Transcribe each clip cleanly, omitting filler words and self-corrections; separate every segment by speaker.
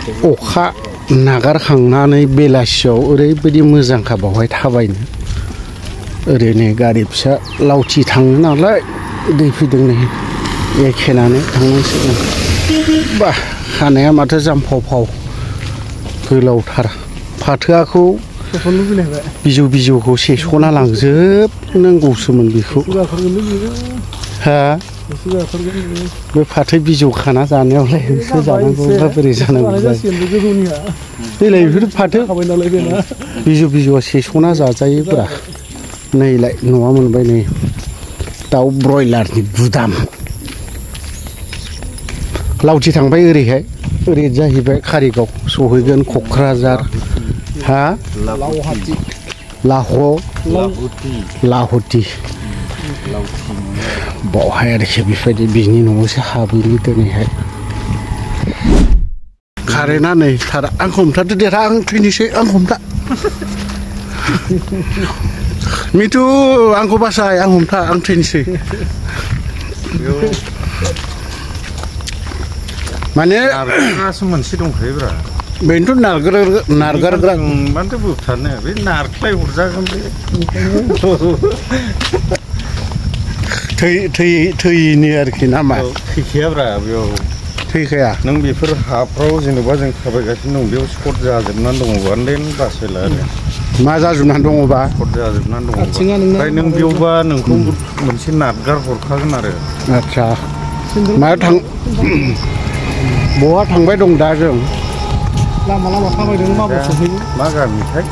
Speaker 1: अखा नागारखांनानै बेलासियाव ओरैबायदि मोजांखा बावहाय थाबायनो ओरैनो गारि फिसा लावथि थाङो नालाय दै फैदों नै एखेनानै थांनांसिगोन बा खानाया माथो जामफावफाव गोलावथार फाथोआखौ बिजौ बिजौखौ सेस'ना लांजोबनांगौसोमोन बेखौ हा बे फाथो बिजौ खाना जानायावलाय नोंसो जानांगौ बा बोरै जानांगौ देलाय बेफोर फाथो बिजौ बिजौआ सेस'ना जाजायोब्रा नैलाय न'आ मोनबाय नै दाउ ब्रयलारनि गुदाम लावथि थांबाय ओरैहाय ओरै जाहैबाय कारिगाव सहैगोन क'क्राझार हा लाह'टि बावहाय आरोखि बेबायदि बिनि न'आवसो हाबैनि दिनैहाय कारेन्टआ नै थार आंखौ हमथादो देरा आं थैनोसै आं हमथा मिथु आंखौ बासाय आं हमथा आं थैनोसै माने
Speaker 2: मोनसे दंखायोब्रा
Speaker 1: बेनोथ' नारगारग्रा
Speaker 2: मानोथो बोबथानो बे नारख्लाय हरजागोन बे
Speaker 1: थैयिनि आरोखि ना मा
Speaker 2: थैखायाब्रा बेयाव
Speaker 1: थैखाया
Speaker 2: नों बेफोर हाफ्राव जेनेबा जों थाबायगासिनो दं बेयाव स्पट जाजोबनानै दङबा देन बासायला आरो
Speaker 1: मा जाजोबनानै दङबा
Speaker 2: स्पट जाजोबनानै दङबा ओमफ्राय नों बेयावबा नोंखौ मोनसे नारगार हरखागोन आरो
Speaker 1: आदसा मायाव थां बहा थांबाय दं दा जों
Speaker 3: लामा थाबायदों माबा सफैयो
Speaker 2: मा गामिथाय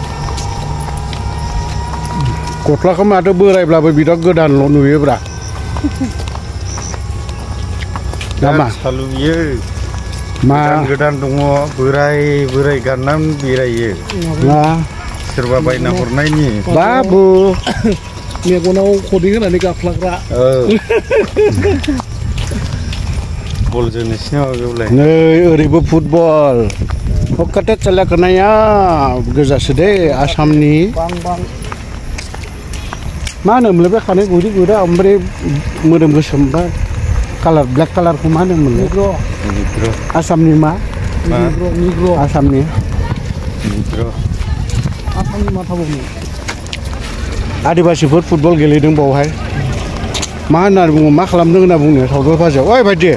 Speaker 1: गस्लाखौ माथो बोरायब्लाबो बिराद गोदानल' नुयोब्रा मा
Speaker 2: सालुयो
Speaker 1: मा
Speaker 2: गोदान दङ बोराय गाननानै बेरायो
Speaker 1: मा
Speaker 2: सोरबा बायना हरनायनि
Speaker 1: बाबु
Speaker 3: मेगनाव खदै होनानै गाफ्लाग्रा
Speaker 2: बल जोनोसै बेवलाय
Speaker 1: नै ओरैबो फुटबल हकाटे चलाखनाया गोजासो दे आसामनि मा होनोमोनलाय बे खानाय गुरि गुरा ओमफ्राय मोदोम गोसोम बा कालार ब्लेक कालारखौ मा होनोमोनलाय आसामनि मा आसामनि
Speaker 3: मा थाबावनो
Speaker 1: आदिबासिफोर फुटबल गेलेदों बावहाय मा होननानै बुङो मा खालामदों होनना बुङो सावथाल भाषायाव ओइ भाइटी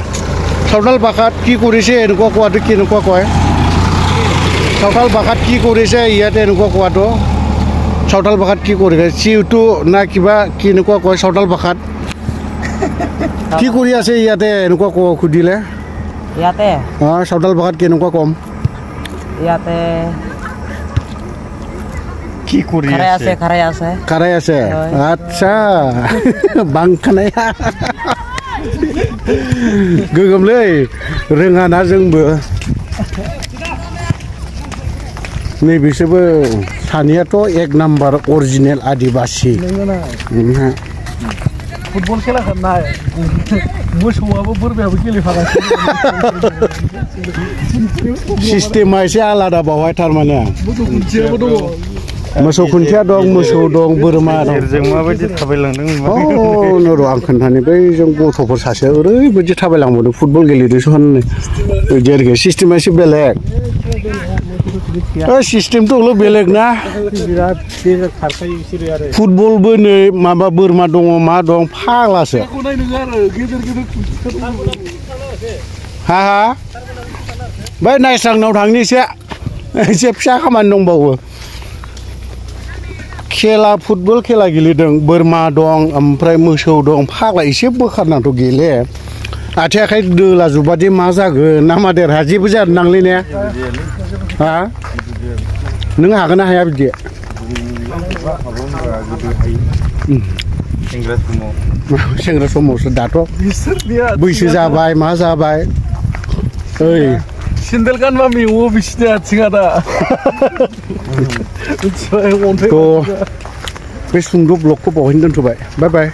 Speaker 1: सावताल ভাষাত কি কৰিছে এনেকুৱা কোৱাটো কেনেকুৱা কয় সাঁওতাল ভাষাত কি কৰিছে ইয়াতে এনেকুৱা কোৱাটো সাঁওতাল ভাষাত কি কৰিছে চিউটো না কিবা কেনেকুৱা কয় সাঁওতাল ভাষাত কি কৰি আছে ইয়াতে এনেকুৱা সুধিলে
Speaker 4: ইয়াতে
Speaker 1: সাঁওতাল ভাষাত কেনেকুৱা কম
Speaker 4: ইয়াতে
Speaker 1: কি কৰি আছে খাৰাই আছে আচ্ছা বাংখানাया गोगोमलै रोङाना जोंबो नैबिसोरबो सानैयाथ' एक नाम्बार अरिजिनेल आदिबासि
Speaker 3: फुटबल खेला खालामनाय मोसौआबो बोरमायाबो गेलेफागासिनो
Speaker 1: सिस्टेमा एसे आलादा बावहाय थारमाने मोसौ खुन्थिया दं मोसौ दं बोरमा दं
Speaker 2: जों माबायदि थाबायलांदों
Speaker 1: र' आं खोन्थानो बै जों गथ'फोर सासे ओरैबायदि थाबायलांबावदों फुटबल गेलेदोंसो होननानै बिदि आरोखि सिस्टेमा एसे बेलेग सिस्टेमथ' बेलेग ना
Speaker 3: बिराद खारखायो बिसोरो आरो
Speaker 1: फुटबलबो नै माबा बोरमा दङ मा दं फाग्लासो हा बै नायस्रांनाव थांनोसै एसे फिसा खामानि दंबावो खेला फुटबल खेला गेलेदों बोरमा दं ओमफ्राय मोसौ दं फाग्ला एसे बोखारनांथ' गेले आथिं आखाइ दोला जुबादि मा जागोन ना मा देरहा जेबो जानो नांलै ने हा नों हागोन ना हाया बिदि सेंग्रा समावसो दाथ' बैसो जाबाय मा जाबाय ओइ
Speaker 3: सेन्देल गानबा मेवो बिसिनि आथिङा दा
Speaker 1: बे सुंद' ब्लगखौ बावहैनो दोनथ'बाय बाय बाय